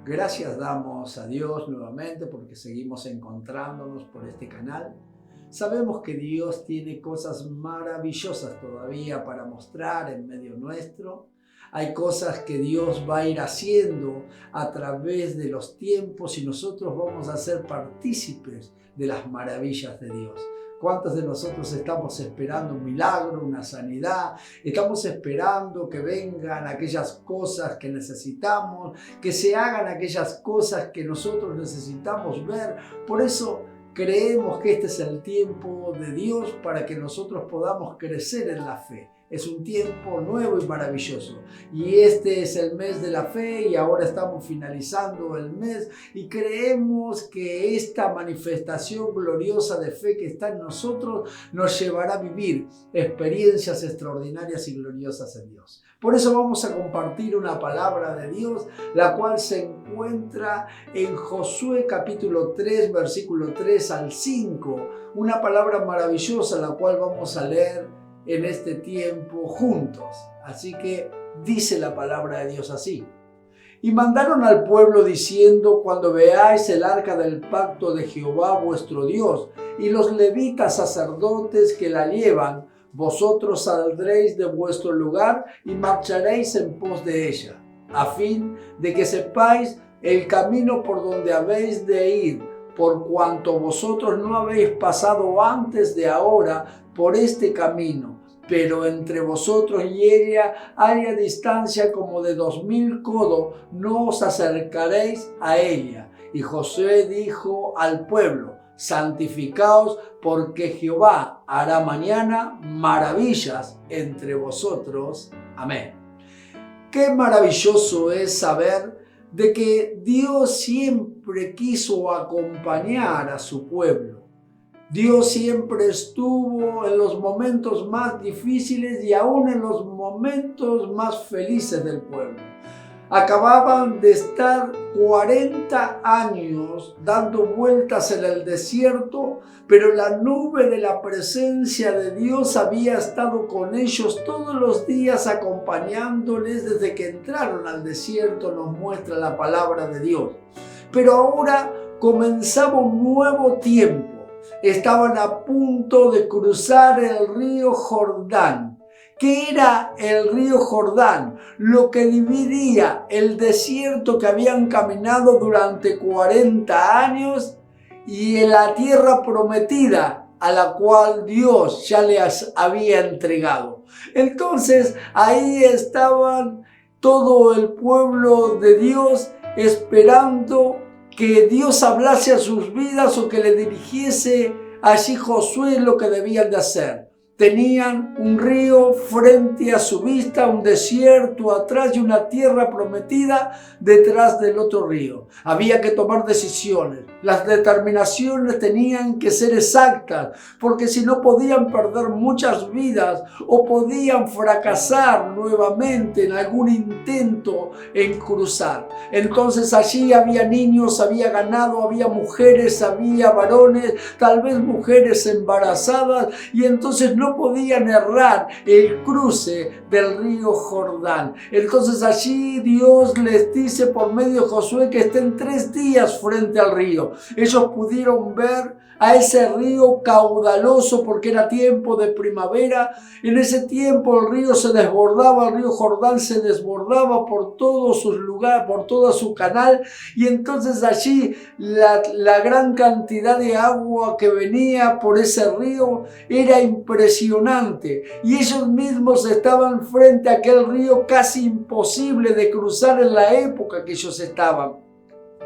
Gracias damos a Dios nuevamente porque seguimos encontrándonos por este canal. Sabemos que Dios tiene cosas maravillosas todavía para mostrar en medio nuestro. Hay cosas que Dios va a ir haciendo a través de los tiempos y nosotros vamos a ser partícipes de las maravillas de Dios. ¿Cuántos de nosotros estamos esperando un milagro, una sanidad? Estamos esperando que vengan aquellas cosas que necesitamos, que se hagan aquellas cosas que nosotros necesitamos ver. Por eso creemos que este es el tiempo de Dios para que nosotros podamos crecer en la fe. Es un tiempo nuevo y maravilloso. Y este es el mes de la fe y ahora estamos finalizando el mes y creemos que esta manifestación gloriosa de fe que está en nosotros nos llevará a vivir experiencias extraordinarias y gloriosas en Dios. Por eso vamos a compartir una palabra de Dios, la cual se encuentra en Josué capítulo 3, versículo 3 al 5. Una palabra maravillosa, la cual vamos a leer en este tiempo juntos. Así que dice la palabra de Dios así. Y mandaron al pueblo diciendo: cuando veáis el arca del pacto de Jehová vuestro Dios y los levitas sacerdotes que la llevan, vosotros saldréis de vuestro lugar y marcharéis en pos de ella, a fin de que sepáis el camino por donde habéis de ir, por cuanto vosotros no habéis pasado antes de ahora por este camino, pero entre vosotros y ella haya distancia como de 2000 codos, no os acercaréis a ella. Y Josué dijo al pueblo: santificaos, porque Jehová hará mañana maravillas entre vosotros. Amén. Qué maravilloso es saber de que Dios siempre quiso acompañar a su pueblo. Dios siempre estuvo en los momentos más difíciles y aún en los momentos más felices del pueblo. Acababan de estar 40 años dando vueltas en el desierto, pero la nube de la presencia de Dios había estado con ellos todos los días, acompañándoles desde que entraron al desierto, nos muestra la palabra de Dios. Pero ahora comenzaba un nuevo tiempo. Estaban a punto de cruzar el río Jordán. ¿Qué era el río Jordán? Lo que dividía el desierto que habían caminado durante 40 años y la tierra prometida a la cual Dios ya les había entregado. Entonces ahí estaban todo el pueblo de Dios esperando que Dios hablase a sus vidas o que le dirigiese allí Josué lo que debían de hacer. Tenían un río frente a su vista, un desierto atrás y una tierra prometida detrás del otro río. Había que tomar decisiones. Las determinaciones tenían que ser exactas, porque si no podían perder muchas vidas o podían fracasar nuevamente en algún intento en cruzar. Entonces allí había niños, había ganado, había mujeres, había varones, tal vez mujeres embarazadas, y entonces no podían errar el cruce del río Jordán. Entonces allí Dios les dice por medio de Josué que estén 3 días frente al río. Ellos pudieron ver a ese río caudaloso porque era tiempo de primavera. En ese tiempo el río se desbordaba, el río Jordán se desbordaba por todos sus lugares, por todo su canal, y entonces allí la gran cantidad de agua que venía por ese río era impresionante, y ellos mismos estaban frente a aquel río casi imposible de cruzar en la época que ellos estaban.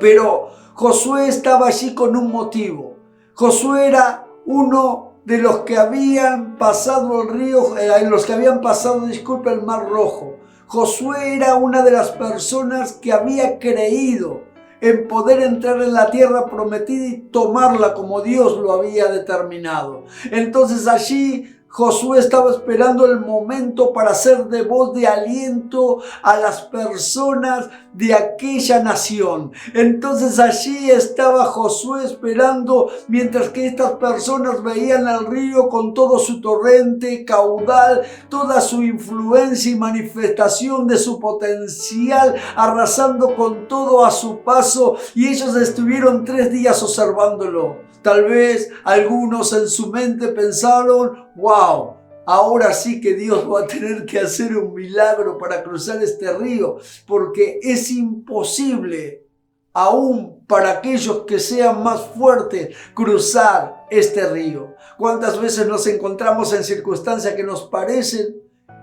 Pero Josué estaba allí con un motivo. Josué era uno de los que habían pasado el río, el Mar Rojo. Josué era una de las personas que había creído en poder entrar en la tierra prometida y tomarla como Dios lo había determinado. Entonces allí Josué estaba esperando el momento para ser de voz de aliento a las personas de aquella nación. Entonces allí estaba Josué esperando, mientras que estas personas veían al río con todo su torrente, caudal, toda su influencia y manifestación de su potencial, arrasando con todo a su paso, y ellos estuvieron 3 días observándolo. Tal vez algunos en su mente pensaron: wow, ahora sí que Dios va a tener que hacer un milagro para cruzar este río, porque es imposible, aún para aquellos que sean más fuertes, cruzar este río. ¿Cuántas veces nos encontramos en circunstancias que nos parecen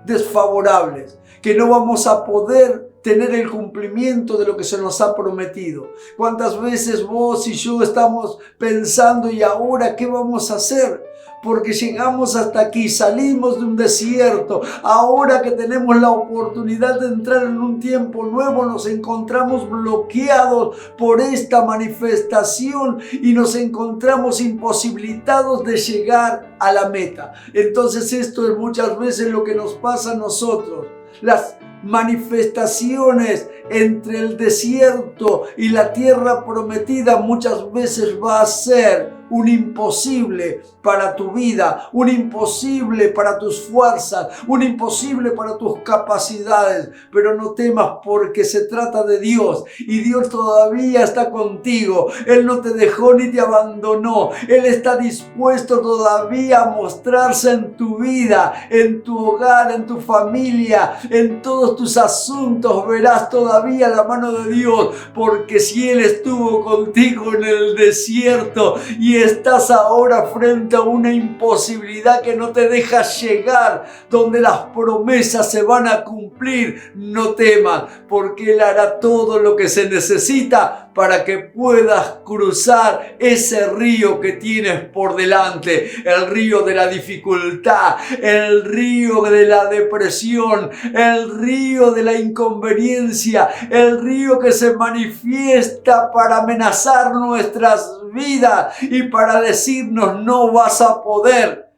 desfavorables, que no vamos a poder tener el cumplimiento de lo que se nos ha prometido? ¿Cuántas veces vos y yo estamos pensando: ¿y ahora qué vamos a hacer? Porque llegamos hasta aquí, salimos de un desierto, ahora que tenemos la oportunidad de entrar en un tiempo nuevo, nos encontramos bloqueados por esta manifestación y nos encontramos imposibilitados de llegar a la meta. Entonces esto es muchas veces lo que nos pasa a nosotros. Las manifestaciones entre el desierto y la tierra prometida muchas veces va a ser un imposible para tu vida, un imposible para tus fuerzas, un imposible para tus capacidades. Pero no temas, porque se trata de Dios y Dios todavía está contigo. Él no te dejó ni te abandonó. Él está dispuesto todavía a mostrarse en tu vida, en tu hogar, en tu familia, en todos tus asuntos. Verás todavía la mano de Dios, porque si Él estuvo contigo en el desierto y estás ahora frente a una imposibilidad que no te deja llegar donde las promesas se van a cumplir, no temas, porque Él hará todo lo que se necesita para que puedas cruzar ese río que tienes por delante, el río de la dificultad, el río de la depresión, el río de la inconveniencia, el río que se manifiesta para amenazar nuestras vidas y para decirnos: no vas a poder.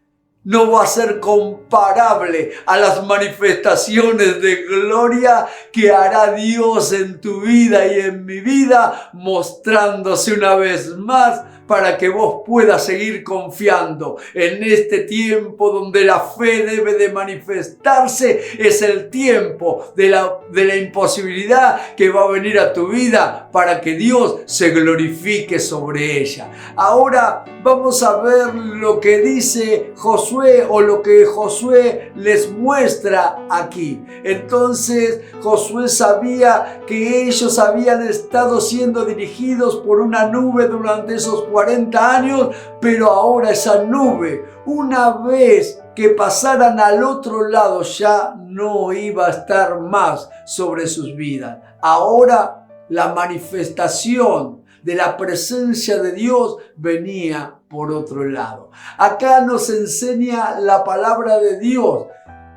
No va a ser comparable a las manifestaciones de gloria que hará Dios en tu vida y en mi vida, mostrándose una vez más para que vos puedas seguir confiando. En este tiempo donde la fe debe de manifestarse, es el tiempo de la imposibilidad que va a venir a tu vida para que Dios se glorifique sobre ella. Ahora vamos a ver lo que dice Josué, o lo que Josué les muestra aquí. Entonces Josué sabía que ellos habían estado siendo dirigidos por una nube durante esos 40 años, pero ahora esa nube, una vez que pasaran al otro lado, ya no iba a estar más sobre sus vidas. Ahora la manifestación de la presencia de Dios venía por otro lado. Acá nos enseña la palabra de Dios,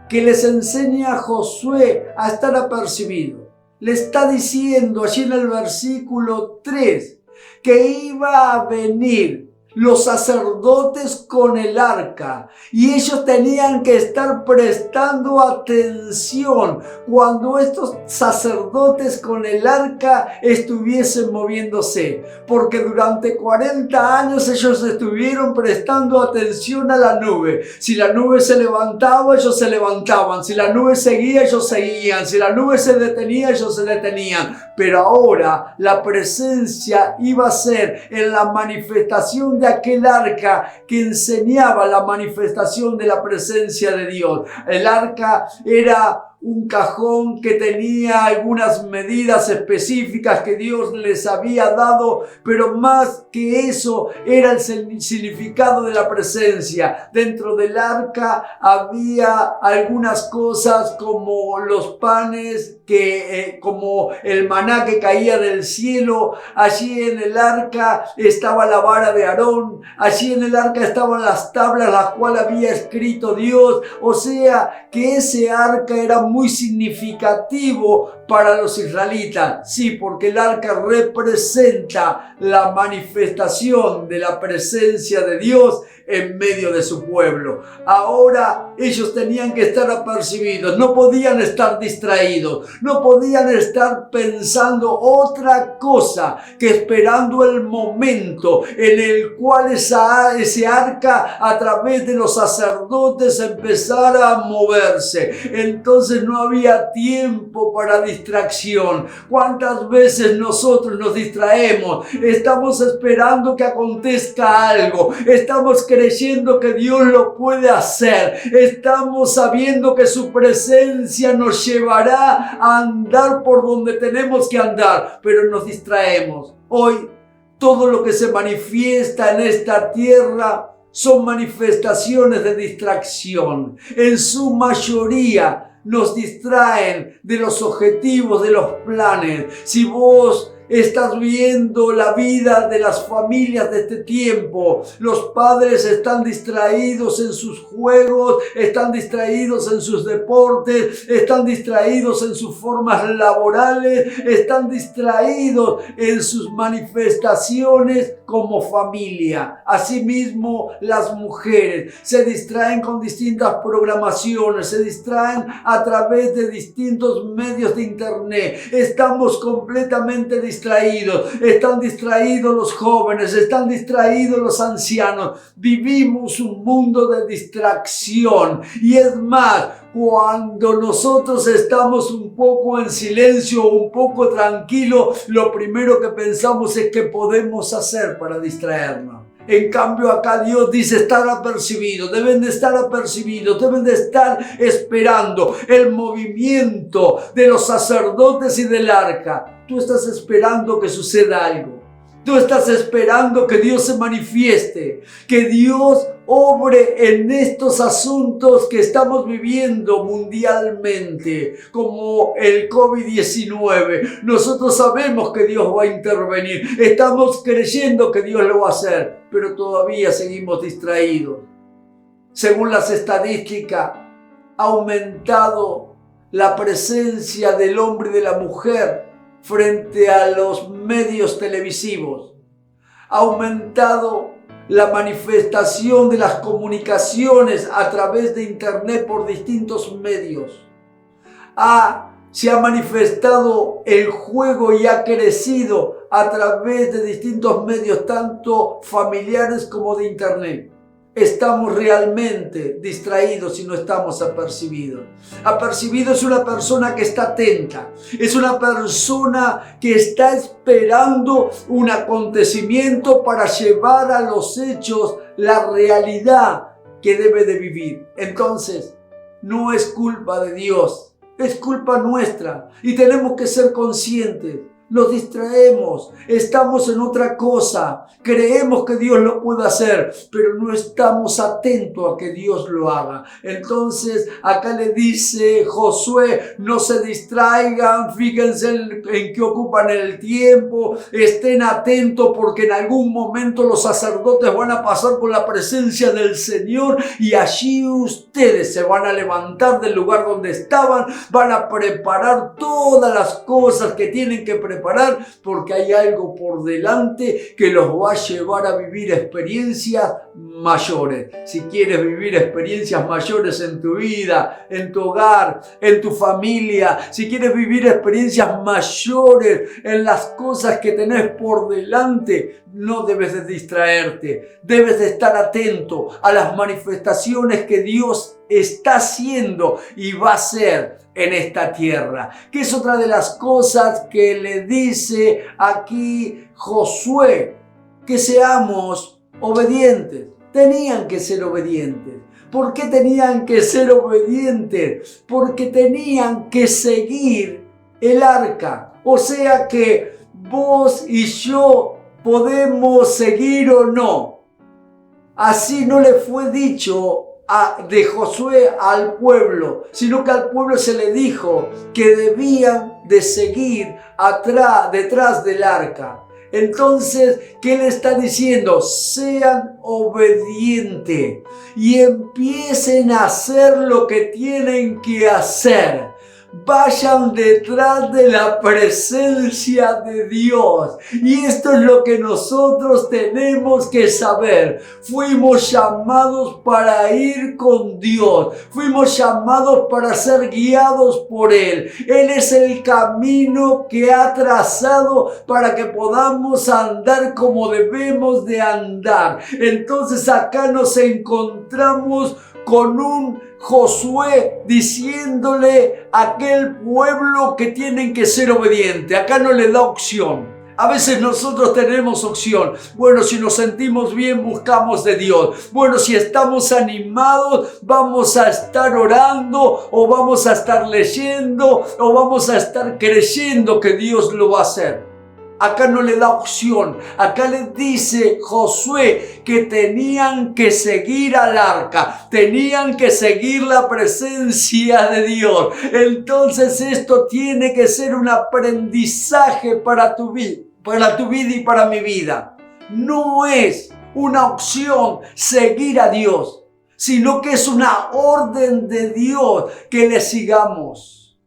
que les enseña a Josué a estar apercibido. Le está diciendo allí en el versículo 3 que iba a venir los sacerdotes con el arca, y ellos tenían que estar prestando atención cuando estos sacerdotes con el arca estuviesen moviéndose, porque durante 40 años ellos estuvieron prestando atención a la nube. Si la nube se levantaba, ellos se levantaban; si la nube seguía, ellos seguían; si la nube se detenía, ellos se detenían. Pero ahora la presencia iba a ser en la manifestación de aquel arca que enseñaba la manifestación de la presencia de Dios. El arca era un cajón que tenía algunas medidas específicas que Dios les había dado, pero más que eso era el significado de la presencia. Dentro del arca había algunas cosas como los panes, como el maná que caía del cielo. Allí en el arca estaba la vara de Aarón, allí en el arca estaban las tablas las cuales había escrito Dios. O sea que ese arca era muy significativo para los israelitas. Sí, porque el arca representa la manifestación de la presencia de Dios en medio de su pueblo. Ahora ellos tenían que estar apercibidos, no podían estar distraídos, no podían estar pensando otra cosa que esperando el momento en el cual ese arca a través de los sacerdotes empezara a moverse. Entonces no había tiempo para distracción. ¿Cuántas veces nosotros nos distraemos? Estamos esperando que acontezca algo, estamos creyendo que Dios lo puede hacer, estamos sabiendo que su presencia nos llevará a andar por donde tenemos que andar, pero nos distraemos. Hoy todo lo que se manifiesta en esta tierra son manifestaciones de distracción. En su mayoría nos distraen de los objetivos, de los planes. Si vos estás viendo la vida de las familias de este tiempo, los padres están distraídos en sus juegos, están distraídos en sus deportes, están distraídos en sus formas laborales, están distraídos en sus manifestaciones como familia. Asimismo, las mujeres se distraen con distintas programaciones, se distraen a través de distintos medios de internet. Estamos completamente distraídos. Están distraídos los jóvenes, están distraídos los ancianos. Vivimos un mundo de distracción. Y es más, cuando nosotros estamos un poco en silencio, un poco tranquilos, lo primero que pensamos es qué podemos hacer para distraernos. En cambio acá Dios dice estar apercibidos, deben de estar apercibidos, deben de estar esperando el movimiento de los sacerdotes y del arca. Tú estás esperando que suceda algo. Tú estás esperando que Dios se manifieste, que Dios obre en estos asuntos que estamos viviendo mundialmente, como el COVID-19. Nosotros sabemos que Dios va a intervenir, estamos creyendo que Dios lo va a hacer, pero todavía seguimos distraídos. Según las estadísticas, ha aumentado la presencia del hombre y de la mujer frente a los medios televisivos. Ha aumentado la manifestación de las comunicaciones a través de internet por distintos medios. Se ha manifestado el juego y ha crecido a través de distintos medios, tanto familiares como de internet. Estamos realmente distraídos y no estamos apercibidos. Apercibido es una persona que está atenta, es una persona que está esperando un acontecimiento para llevar a los hechos la realidad que debe de vivir. Entonces, no es culpa de Dios, es culpa nuestra y tenemos que ser conscientes. Nos distraemos, estamos en otra cosa, creemos que Dios lo puede hacer, pero no estamos atentos a que Dios lo haga. Entonces acá le dice Josué, no se distraigan, fíjense en que ocupan el tiempo, estén atentos porque en algún momento los sacerdotes van a pasar por la presencia del Señor y allí ustedes se van a levantar del lugar donde estaban, van a preparar todas las cosas que tienen que preparar, porque hay algo por delante que los va a llevar a vivir experiencias mayores. Si quieres vivir experiencias mayores en tu vida, en tu hogar, en tu familia, si quieres vivir experiencias mayores en las cosas que tenés por delante, no debes de distraerte, debes de estar atento a las manifestaciones que Dios está haciendo y va a hacer en esta tierra, que es otra de las cosas que le dice aquí Josué, que seamos obedientes. Tenían que ser obedientes. ¿Por qué tenían que ser obedientes? Porque tenían que seguir el arca. O sea que vos y yo podemos seguir o no. Así no le fue dicho de Josué al pueblo, sino que al pueblo se le dijo que debían de seguir detrás del arca. Entonces, ¿qué le está diciendo? Sean obedientes y empiecen a hacer lo que tienen que hacer. vayan detrás de la presencia de Dios. Y esto es lo que nosotros tenemos que saber. Fuimos llamados para ir con Dios. Fuimos llamados para ser guiados por Él. Él es el camino que ha trazado para que podamos andar como debemos de andar. Entonces acá nos encontramos con un Josué diciéndole a aquel pueblo que tienen que ser obedientes. Acá no le da opción. A veces nosotros tenemos opción. Bueno, si nos sentimos bien, buscamos de Dios. Bueno, si estamos animados, vamos a estar orando, o vamos a estar leyendo, o vamos a estar creyendo que Dios lo va a hacer. Acá no le da opción. Acá le dice Josué que tenían que seguir al arca, tenían que seguir la presencia de Dios. Entonces esto tiene que ser un aprendizaje para tu vida y para mi vida. No es una opción seguir a Dios, sino que es una orden de Dios que le sigamos.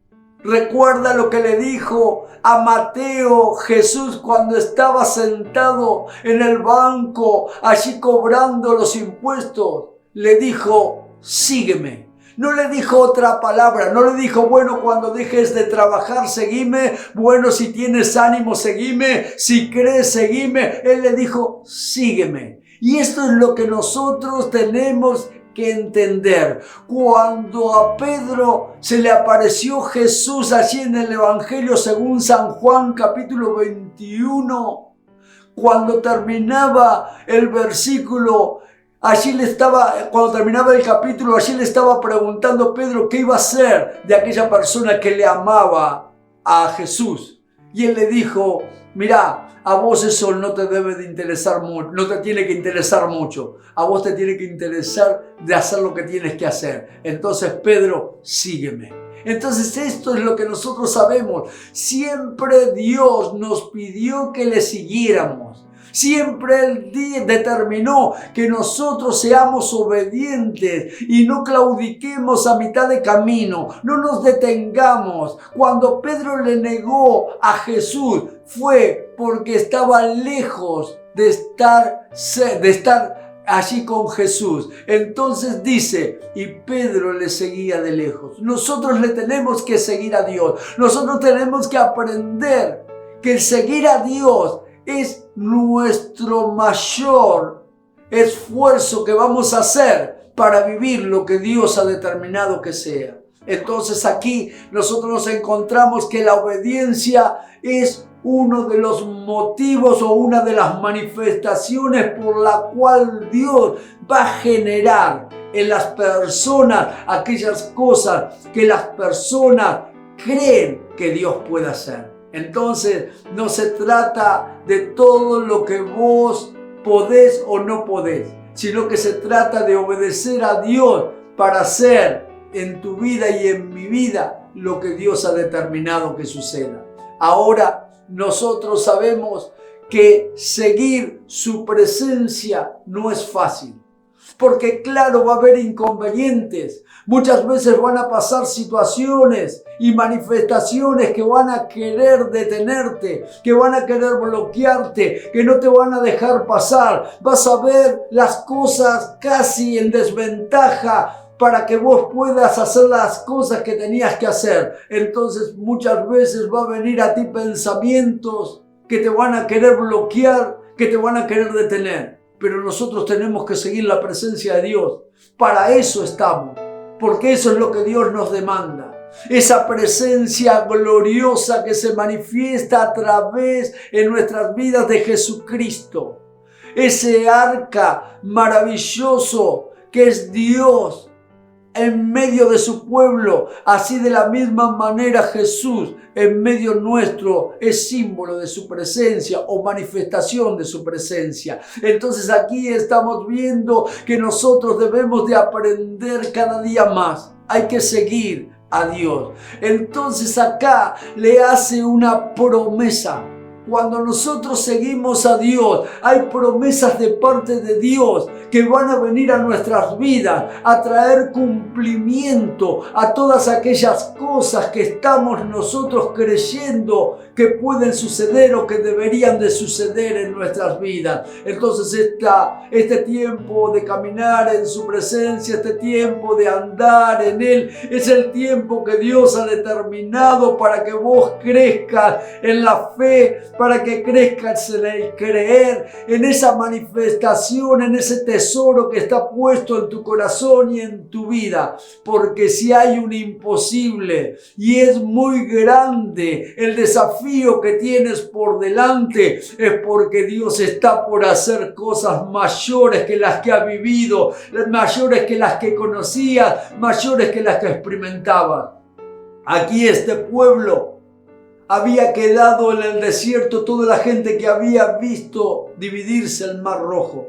Recuerda lo que le dijo a Mateo Jesús cuando estaba sentado en el banco, allí cobrando los impuestos. Le dijo, sígueme. No le dijo otra palabra, no le dijo, bueno, cuando dejes de trabajar, seguime. Bueno, si tienes ánimo, seguime. Si crees, seguime. Él le dijo, sígueme. Y esto es lo que nosotros tenemos que entender. Cuando a Pedro se le apareció Jesús allí en el Evangelio según San Juan capítulo 21, cuando terminaba el versículo, cuando terminaba el capítulo, allí le estaba preguntando Pedro qué iba a hacer de aquella persona que le amaba a Jesús. Y él le dijo, mirá, a vos eso no te debe de interesar mucho, no te tiene que interesar mucho. A vos te tiene que interesar de hacer lo que tienes que hacer. Entonces, Pedro, sígueme. Entonces, esto es lo que nosotros sabemos. Siempre Dios nos pidió que le siguiéramos. Siempre Él determinó que nosotros seamos obedientes y no claudiquemos a mitad de camino, no nos detengamos. Cuando Pedro le negó a Jesús fue porque estaba lejos de estar allí con Jesús. Entonces dice, y Pedro le seguía de lejos. Nosotros le tenemos que seguir a Dios. Nosotros tenemos que aprender que el seguir a Dios es nuestro mayor esfuerzo que vamos a hacer para vivir lo que Dios ha determinado que sea. Entonces aquí nosotros nos encontramos que la obediencia es uno de los motivos o una de las manifestaciones por la cual Dios va a generar en las personas aquellas cosas que las personas creen que Dios puede hacer. Entonces no se trata de todo lo que vos podés o no podés, sino que se trata de obedecer a Dios para hacer en tu vida y en mi vida lo que Dios ha determinado que suceda. Ahora nosotros sabemos que seguir su presencia no es fácil, porque claro, va a haber inconvenientes. Muchas veces van a pasar situaciones y manifestaciones que van a querer detenerte, que van a querer bloquearte, que no te van a dejar pasar. Vas a ver las cosas casi en desventaja para que vos puedas hacer las cosas que tenías que hacer. Entonces muchas veces va a venir a ti pensamientos que te van a querer bloquear, que te van a querer detener. Pero nosotros tenemos que seguir la presencia de Dios. Para eso estamos. Porque eso es lo que Dios nos demanda. Esa presencia gloriosa que se manifiesta a través en nuestras vidas de Jesucristo. Ese arca maravilloso que es Dios en medio de su pueblo. Así de la misma manera Jesús en medio nuestro es símbolo de su presencia o manifestación de su presencia. Entonces aquí estamos viendo que nosotros debemos de aprender cada día más. Hay que seguir a Dios. Entonces acá le hace una promesa. Cuando nosotros seguimos a Dios, hay promesas de parte de Dios que van a venir a nuestras vidas a traer cumplimiento a todas aquellas cosas cosas que estamos nosotros creyendo que pueden suceder o que deberían de suceder en nuestras vidas. Entonces este tiempo de caminar en su presencia, este tiempo de andar en Él, es el tiempo que Dios ha determinado para que vos crezcas en la fe, para que crezcas en el creer, en esa manifestación, en ese tesoro que está puesto en tu corazón y en tu vida. Porque si hay un imposible y es muy grande el desafío que tienes por delante, es porque Dios está por hacer cosas mayores que las que ha vivido, mayores que las que conocías, mayores que las que experimentabas. Aquí este pueblo había quedado en el desierto, toda la gente que había visto dividirse el Mar Rojo.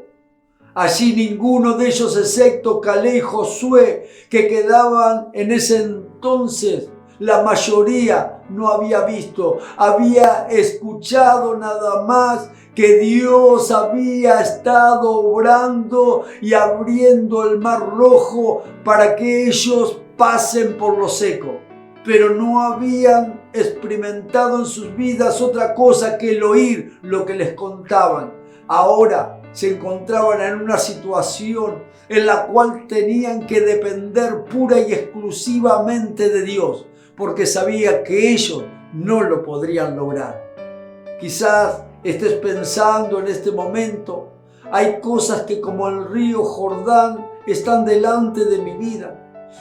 Allí ninguno de ellos, excepto Caleb y Josué, que quedaban en ese entonces, la mayoría no había visto, había escuchado nada más que Dios había estado obrando y abriendo el Mar Rojo para que ellos pasen por lo seco. Pero no habían experimentado en sus vidas otra cosa que el oír lo que les contaban. Ahora se encontraban en una situación en la cual tenían que depender pura y exclusivamente de Dios, porque sabía que ellos no lo podrían lograr. Quizás estés pensando en este momento, hay cosas que como el río Jordán están delante de mi vida,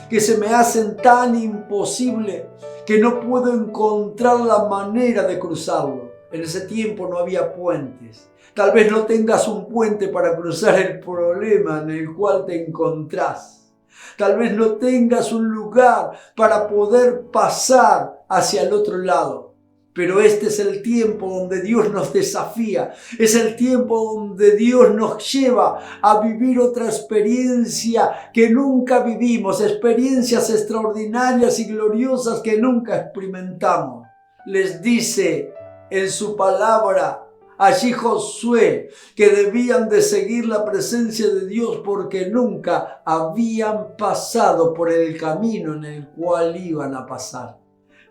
que se me hacen tan imposible que no puedo encontrar la manera de cruzarlo. En ese tiempo no había puentes. Tal vez no tengas un puente para cruzar el problema en el cual te encontrás. Tal vez no tengas un lugar para poder pasar hacia el otro lado. Pero este es el tiempo donde Dios nos desafía. Es el tiempo donde Dios nos lleva a vivir otra experiencia que nunca vivimos. Experiencias extraordinarias y gloriosas que nunca experimentamos. Les dice en su palabra allí Josué que debían de seguir la presencia de Dios porque nunca habían pasado por el camino en el cual iban a pasar.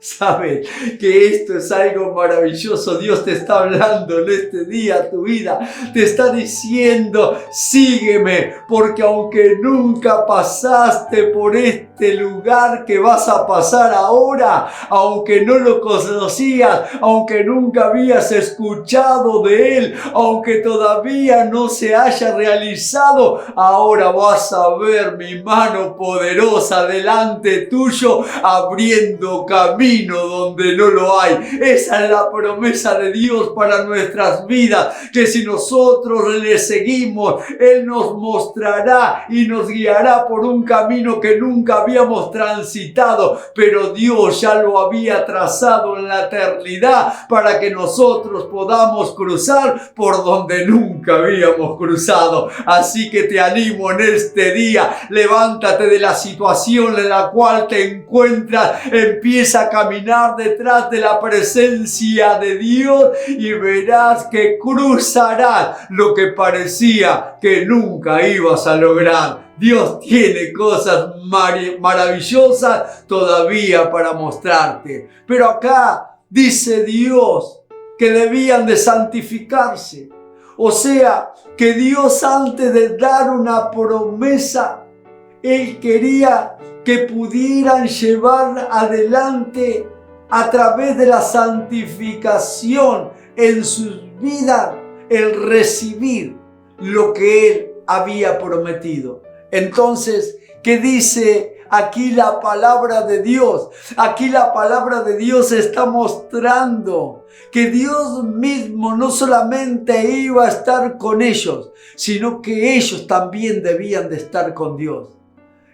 Sabes que esto es algo maravilloso. Dios te está hablando en este día a tu vida. Te está diciendo, sígueme, porque aunque nunca pasaste por este lugar que vas a pasar ahora, aunque no lo conocías, aunque nunca habías escuchado de él, aunque todavía no se haya realizado, ahora vas a ver mi mano poderosa delante tuyo, abriendo camino donde no lo hay. Esa es la promesa de Dios para nuestras vidas, que si nosotros le seguimos, Él nos mostrará y nos guiará por un camino que nunca habíamos transitado, pero Dios ya lo había trazado en la eternidad para que nosotros podamos cruzar por donde nunca habíamos cruzado. Así que te animo en este día, levántate de la situación en la cual te encuentras, empieza a caminar detrás de la presencia de Dios y verás que cruzarás lo que parecía que nunca ibas a lograr. Dios tiene cosas maravillosas todavía para mostrarte. Pero acá dice Dios que debían de santificarse. O sea, que Dios antes de dar una promesa, Él quería que pudieran llevar adelante a través de la santificación en sus vidas el recibir lo que Él había prometido. Entonces, ¿qué dice aquí la palabra de Dios? Aquí la palabra de Dios está mostrando que Dios mismo no solamente iba a estar con ellos, sino que ellos también debían de estar con Dios.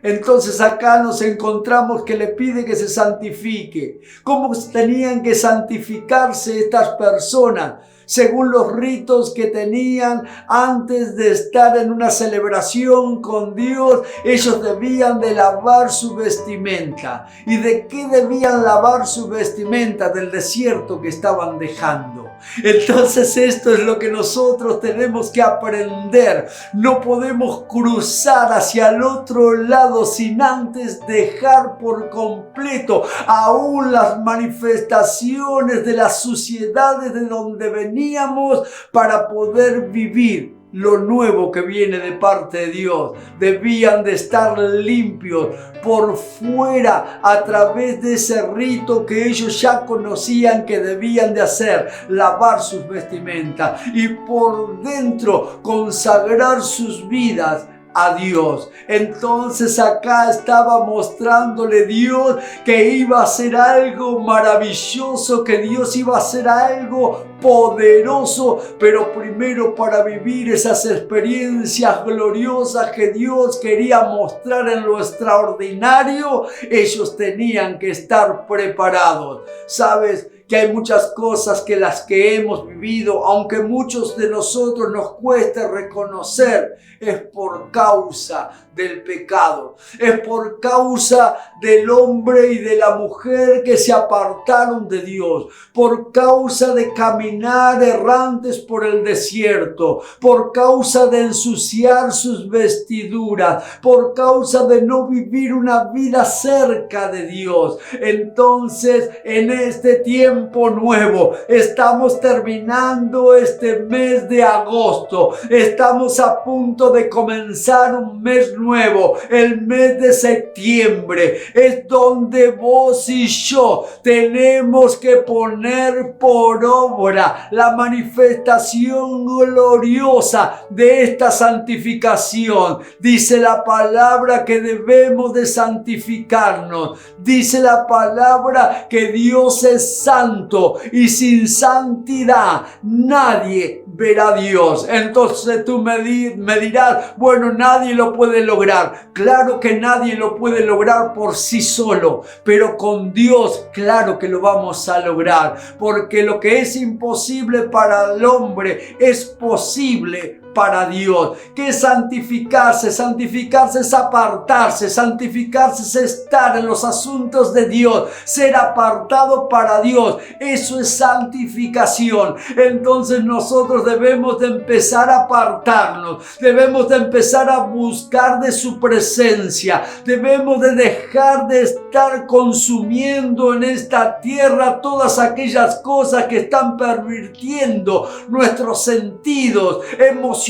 Entonces acá nos encontramos que le pide que se santifique. ¿Cómo tenían que santificarse estas personas? Según los ritos que tenían antes de estar en una celebración con Dios, ellos debían de lavar su vestimenta. ¿Y de qué debían lavar su vestimenta? Del desierto que estaban dejando. Entonces esto es lo que nosotros tenemos que aprender. No podemos cruzar hacia el otro lado sin antes dejar por completo aún las manifestaciones de las suciedades de donde veníamos para poder vivir lo nuevo que viene de parte de Dios. Debían de estar limpios por fuera a través de ese rito que ellos ya conocían que debían de hacer, lavar sus vestimentas, y por dentro consagrar sus vidas a Dios. Entonces acá estaba mostrándole Dios que iba a hacer algo maravilloso, que Dios iba a hacer algo poderoso, pero primero para vivir esas experiencias gloriosas que Dios quería mostrar en lo extraordinario, ellos tenían que estar preparados. ¿Sabes? Que hay muchas cosas que las que hemos vivido, aunque muchos de nosotros nos cueste reconocer, es por causa del pecado, es por causa del hombre y de la mujer que se apartaron de Dios, por causa de caminar errantes por el desierto, por causa de ensuciar sus vestiduras, por causa de no vivir una vida cerca de Dios. Entonces, en este tiempo nuevo, estamos terminando este mes de agosto, estamos a punto de comenzar un mes nuevo, el mes de septiembre, es donde vos y yo tenemos que poner por obra la manifestación gloriosa de esta santificación. Dice la palabra que debemos de santificarnos, dice la palabra que Dios es santo y sin santidad nadie verá a Dios. Entonces tú me dirás, bueno, nadie lo puede lograr. Claro que nadie lo puede lograr por sí solo, pero con Dios claro que lo vamos a lograr, porque lo que es imposible para el hombre es posible para Dios. ¿Qué es santificarse? Santificarse es apartarse, santificarse es estar en los asuntos de Dios, ser apartado para Dios. Eso es santificación. Entonces nosotros debemos de empezar a apartarnos, debemos de empezar a buscar de su presencia, debemos de dejar de estar consumiendo en esta tierra todas aquellas cosas que están pervirtiendo nuestros sentidos emocionales,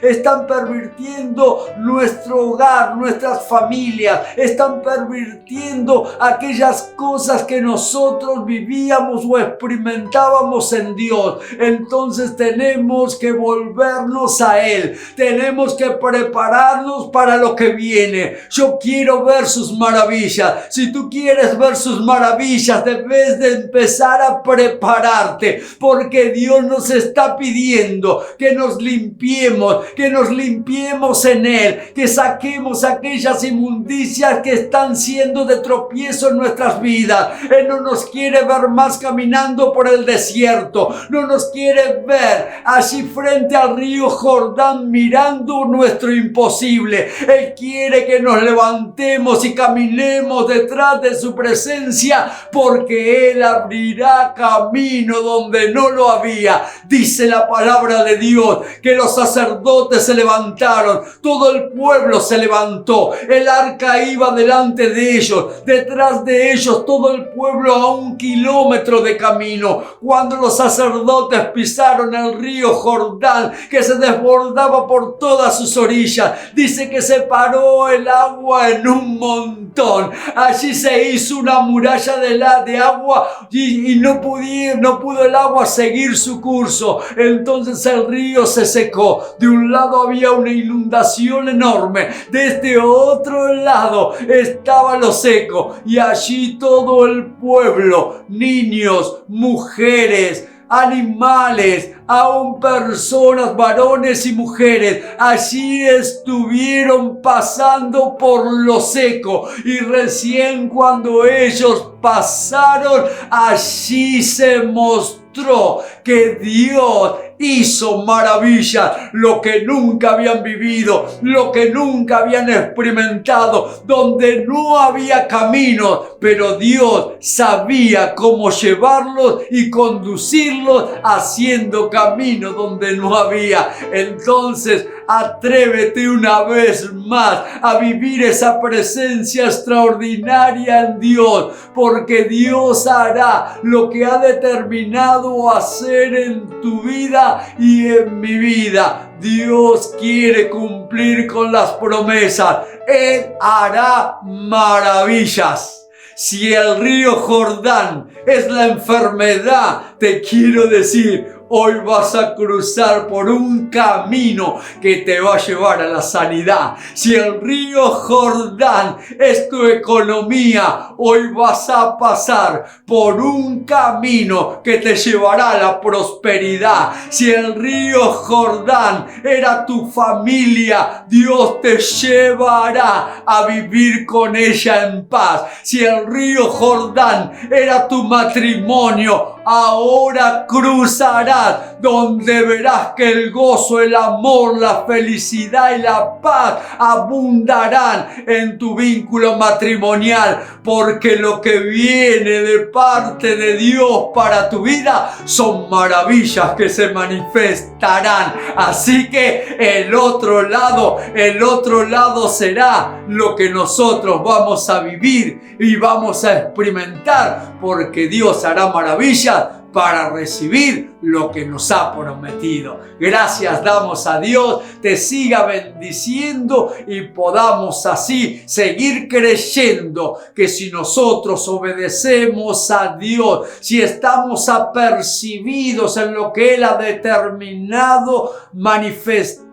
están pervirtiendo nuestro hogar, nuestras familias, están pervirtiendo aquellas cosas que nosotros vivíamos o experimentábamos en Dios. Entonces tenemos que volvernos a Él, tenemos que prepararnos para lo que viene. Yo quiero ver sus maravillas. Si tú quieres ver sus maravillas, debes de empezar a prepararte, porque Dios nos está pidiendo que nos limpiemos en Él, que saquemos aquellas inmundicias que están siendo de tropiezo en nuestras vidas. Él no nos quiere ver más caminando por el desierto, no nos quiere ver allí frente al río Jordán mirando nuestro imposible. Él quiere que nos levantemos y caminemos detrás de su presencia, porque Él abrirá camino donde no lo había. Dice la palabra de Dios que los sacerdotes se levantaron, todo el pueblo se levantó, el arca iba delante de ellos, detrás de ellos todo el pueblo a 1 kilómetro de camino. Cuando los sacerdotes pisaron el río Jordán, que se desbordaba por todas sus orillas, dice que se paró el agua en un montón. Allí se hizo una muralla de agua y no pudo el agua seguir su curso. Entonces el río se secó. De un lado había una inundación enorme, de este otro lado estaba lo seco, y allí todo el pueblo, niños, mujeres, animales, aún personas, varones y mujeres, allí estuvieron pasando por lo seco, y recién cuando ellos pasaron, allí se mostró mostró que Dios hizo maravillas, lo que nunca habían vivido, lo que nunca habían experimentado, donde no había caminos, pero Dios sabía cómo llevarlos y conducirlos haciendo caminos donde no había. Entonces, atrévete una vez más a vivir esa presencia extraordinaria en Dios, porque Dios hará lo que ha determinado hacer en tu vida y en mi vida. Dios quiere cumplir con las promesas. Él hará maravillas. Si el río Jordán es la enfermedad, te quiero decir, hoy vas a cruzar por un camino que te va a llevar a la sanidad. Si el río Jordán es tu economía, hoy vas a pasar por un camino que te llevará a la prosperidad. Si el río Jordán era tu familia, Dios te llevará a vivir con ella en paz. Si el río Jordán era tu matrimonio, ahora cruzarás donde verás que el gozo, el amor, la felicidad y la paz abundarán en tu vínculo matrimonial, porque lo que viene de parte de Dios para tu vida son maravillas que se manifestarán. Así que el otro lado será lo que nosotros vamos a vivir y vamos a experimentar, porque Dios hará maravillas para recibir lo que nos ha prometido. Gracias damos a Dios, te siga bendiciendo y podamos así seguir creyendo que si nosotros obedecemos a Dios, si estamos apercibidos en lo que Él ha determinado manifestar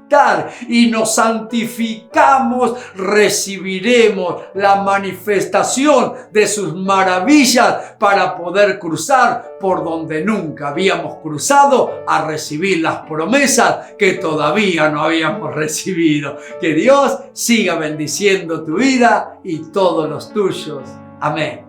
y nos santificamos, recibiremos la manifestación de sus maravillas para poder cruzar por donde nunca habíamos cruzado a recibir las promesas que todavía no habíamos recibido. Que Dios siga bendiciendo tu vida y todos los tuyos. Amén.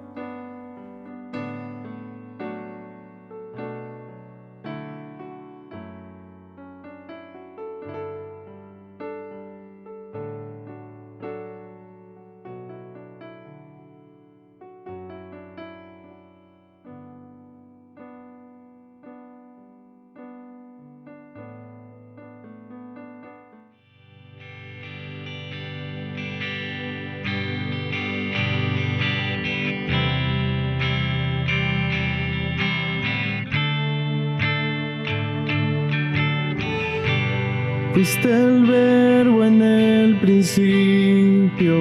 Fuiste el verbo en el principio,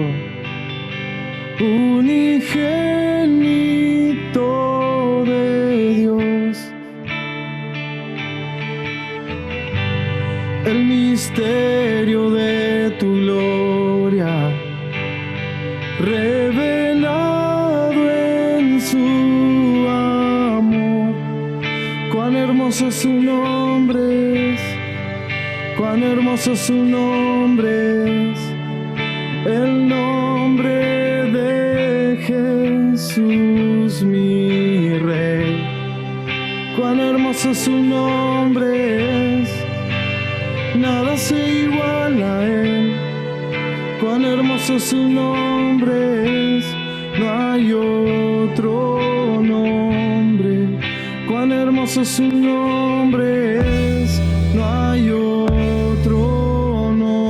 unigénito de Dios. El misterio de tu gloria, revelado en su amor. Cuán hermoso su nombre es. Cuán hermoso su nombre es, el nombre de Jesús mi Rey. Cuán hermoso su nombre es, nada se iguala a Él. Cuán hermoso su nombre es, no hay otro nombre. Cuán hermoso su nombre es, no hay otro nombre.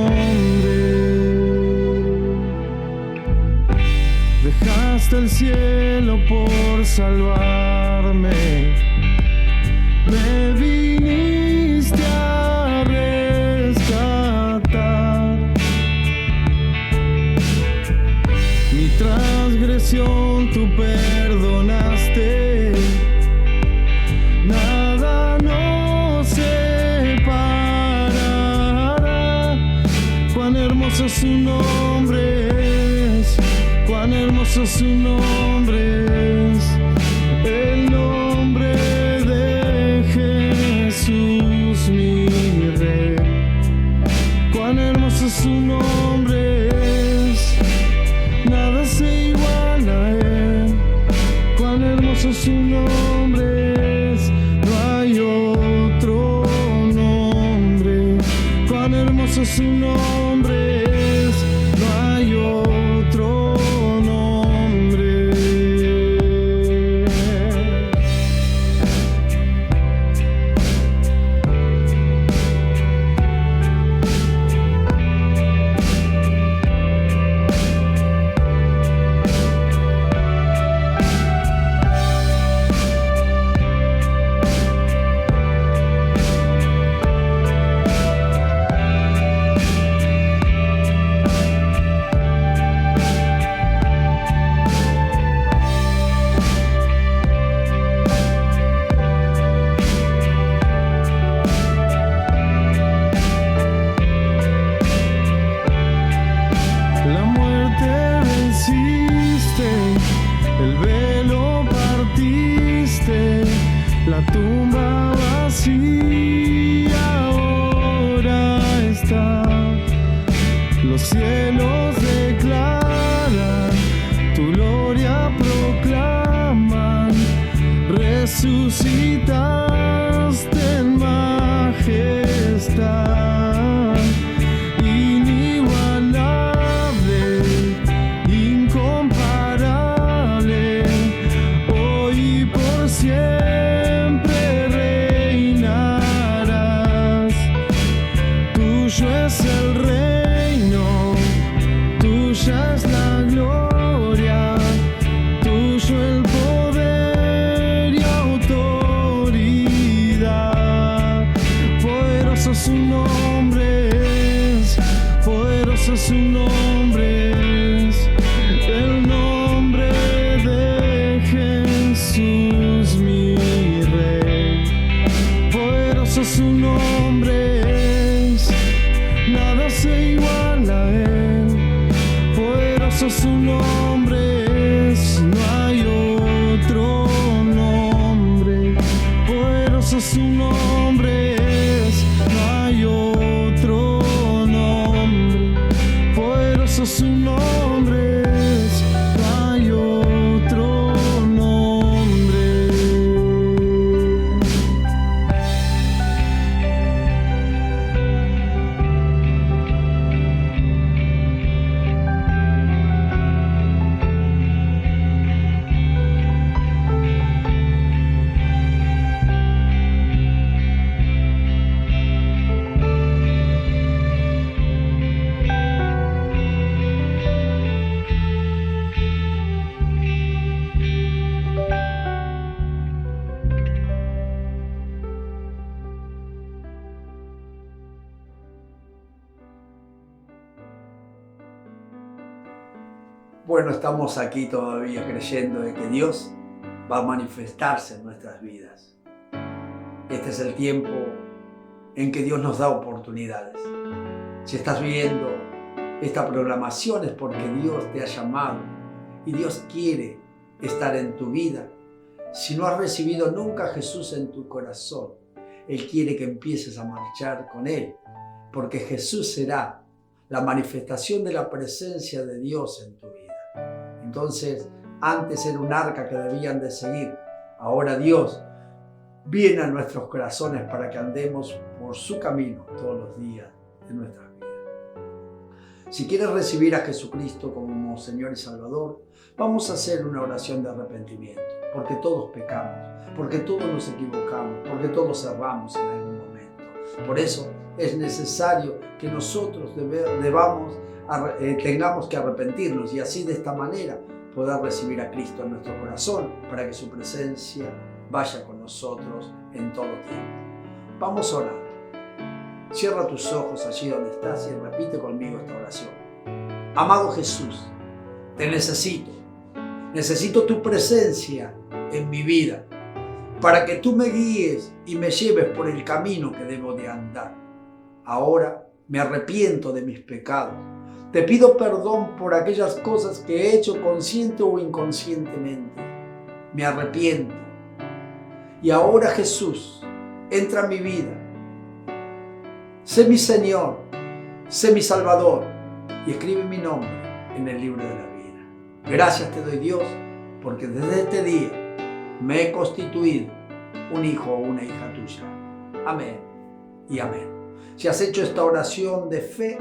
Dejaste el cielo por salvarme, me viniste a rescatar. Mi transgresión tú perdonaste, nada nos separará. Cuán hermoso su nombre es, cuán hermoso su nombre es, el nombre de Jesús mi Rey. Cuán hermoso su nombre es, nada se iguala a Él. Cuán hermoso su nombre es, no hay su nombre es, no hay otro nombre. La muerte venciste, el velo partiste, la tumba vacía ahora está. Los cielos declaran, tu gloria proclaman, resucitaste en majestad. Inigualable, incomparable, hoy y por siempre reinarás. Tuyo es el reino, tuya es la gloria, tuyo el poder y autoridad. Poderoso su nombre es, poderoso su nombre es, el nombre de Jesús mi Rey. Poderoso su nombre es, nada se iguala a él. Poderoso su nombre es, no hay otro nombre. Poderoso su nombre es, no hay otro nombre. Poderoso su nombre es, no hay otro nombre. Bueno, estamos aquí todavía creyendo de que Dios va a manifestarse en nuestras vidas. Este es el tiempo en que Dios nos da oportunidades. Si estás viendo esta programación es porque Dios te ha llamado y Dios quiere estar en tu vida. Si no has recibido nunca a Jesús en tu corazón, Él quiere que empieces a marchar con Él, porque Jesús será la manifestación de la presencia de Dios en tu vida. Entonces, antes era un arca que debían de seguir. Ahora Dios viene a nuestros corazones para que andemos por su camino todos los días de nuestras vidas. Si quieres recibir a Jesucristo como Señor y Salvador, vamos a hacer una oración de arrepentimiento, porque todos pecamos, porque todos nos equivocamos, porque todos erramos en algún momento. Por eso es necesario que nosotros tengamos que arrepentirnos y así de esta manera poder recibir a Cristo en nuestro corazón para que su presencia vaya con nosotros en todo tiempo. Vamos a orar. Cierra tus ojos allí donde estás y repite conmigo esta oración. Amado Jesús, te necesito. Necesito tu presencia en mi vida para que tú me guíes y me lleves por el camino que debo de andar. Ahora me arrepiento de mis pecados. Te pido perdón por aquellas cosas que he hecho consciente o inconscientemente. Me arrepiento. Y ahora, Jesús, entra en mi vida. Sé mi Señor, sé mi Salvador y escribe mi nombre en el libro de la vida. Gracias te doy, Dios, porque desde este día me he constituido un hijo o una hija tuya. Amén y amén. Si has hecho esta oración de fe,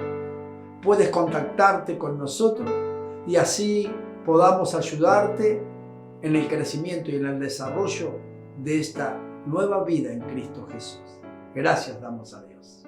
puedes contactarte con nosotros y así podamos ayudarte en el crecimiento y en el desarrollo de esta nueva vida en Cristo Jesús. Gracias damos a Dios.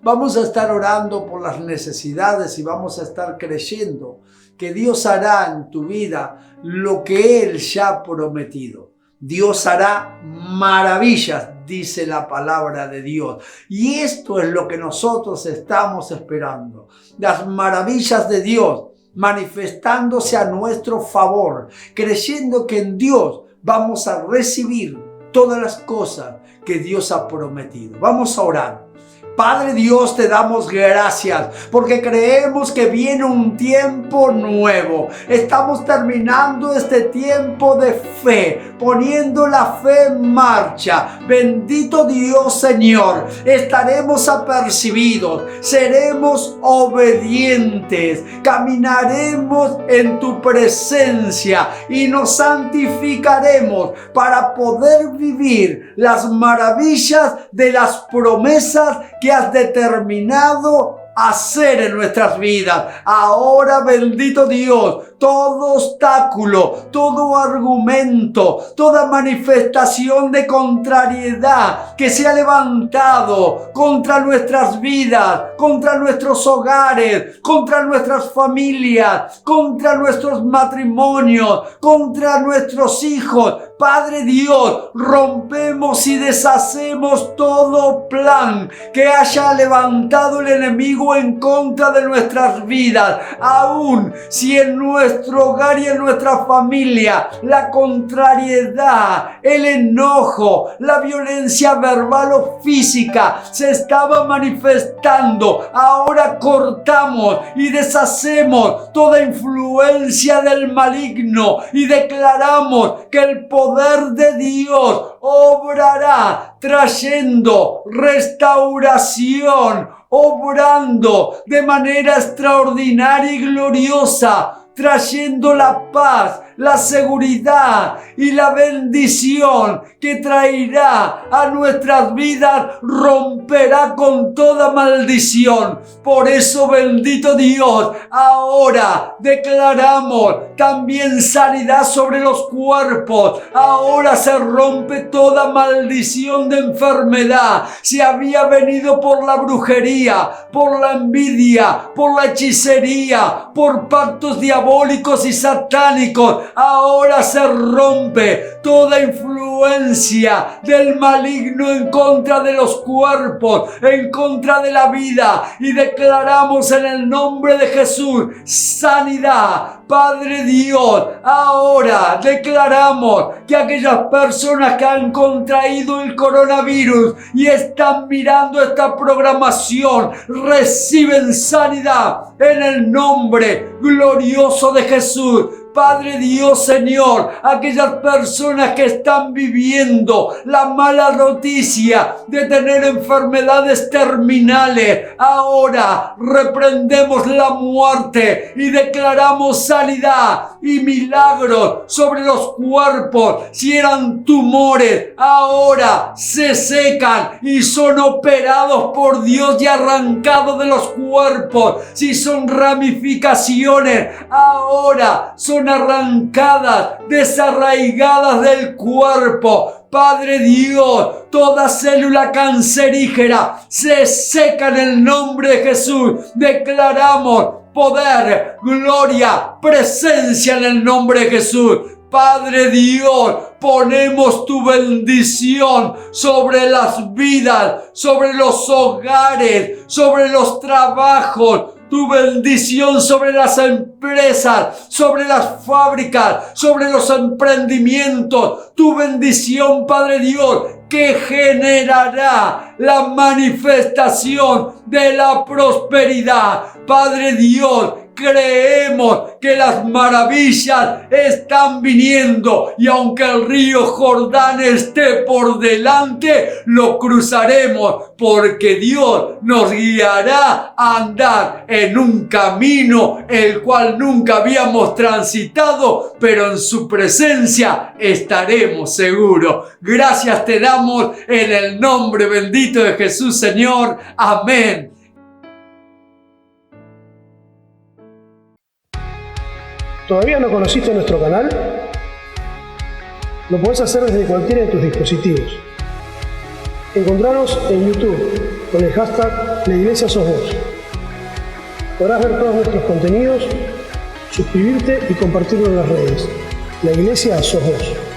Vamos a estar orando por las necesidades y vamos a estar creyendo que Dios hará en tu vida lo que Él ya ha prometido. Dios hará maravillas, dice la palabra de Dios. Y esto es lo que nosotros estamos esperando. Las maravillas de Dios manifestándose a nuestro favor, creyendo que en Dios vamos a recibir todas las cosas que Dios ha prometido. Vamos a orar. Padre Dios, te damos gracias porque creemos que viene un tiempo nuevo. Estamos terminando este tiempo de fe, poniendo la fe en marcha. Bendito Dios, Señor, estaremos apercibidos, seremos obedientes, caminaremos en tu presencia y nos santificaremos para poder vivir las maravillas de las promesas que has determinado hacer en nuestras vidas. Ahora, bendito Dios, todo obstáculo, todo argumento, toda manifestación de contrariedad que se ha levantado contra nuestras vidas, contra nuestros hogares, contra nuestras familias, contra nuestros matrimonios, contra nuestros hijos. Padre Dios, rompemos y deshacemos todo plan que haya levantado el enemigo en contra de nuestras vidas. Aún si en nuestro hogar y en nuestra familia la contrariedad, el enojo, la violencia verbal o física se estaba manifestando, ahora cortamos y deshacemos toda influencia del maligno y declaramos que el poder de Dios obrará trayendo restauración, obrando de manera extraordinaria y gloriosa, trayendo la paz, la seguridad y la bendición que traerá a nuestras vidas, romperá con toda maldición. Por eso, bendito Dios, ahora declaramos también sanidad sobre los cuerpos. Ahora se rompe toda maldición de enfermedad. Si había venido por la brujería, por la envidia, por la hechicería, por pactos diabólicos y satánicos, ahora se rompe toda influencia del maligno en contra de los cuerpos, en contra de la vida, y declaramos en el nombre de Jesús sanidad. Padre Dios, ahora declaramos que aquellas personas que han contraído el coronavirus y están mirando esta programación reciben sanidad en el nombre glorioso de Jesús. Padre Dios, Señor, aquellas personas que están viviendo la mala noticia de tener enfermedades terminales, ahora reprendemos la muerte y declaramos sanidad y milagros sobre los cuerpos. Si eran tumores, ahora se secan y son operados por Dios y arrancados de los cuerpos. Si son ramificaciones, ahora son arrancadas, desarraigadas del cuerpo. Padre Dios, toda célula cancerígena se seca en el nombre de Jesús. Declaramos poder, gloria, presencia en el nombre de Jesús. Padre Dios, ponemos tu bendición sobre las vidas, sobre los hogares, sobre los trabajos. Tu bendición sobre las empresas, sobre las fábricas, sobre los emprendimientos. Tu bendición, Padre Dios, que generará la manifestación de la prosperidad. Padre Dios, creemos que las maravillas están viniendo y aunque el río Jordán esté por delante, lo cruzaremos porque Dios nos guiará a andar en un camino el cual nunca habíamos transitado, pero en su presencia estaremos seguros. Gracias te damos en el nombre bendito de Jesús, Señor. Amén. ¿Todavía no conociste nuestro canal? Lo podés hacer desde cualquiera de tus dispositivos. Encontranos en YouTube con el hashtag La Iglesia Sos Vos. Podrás ver todos nuestros contenidos, suscribirte y compartirlo en las redes. La Iglesia Sos Vos.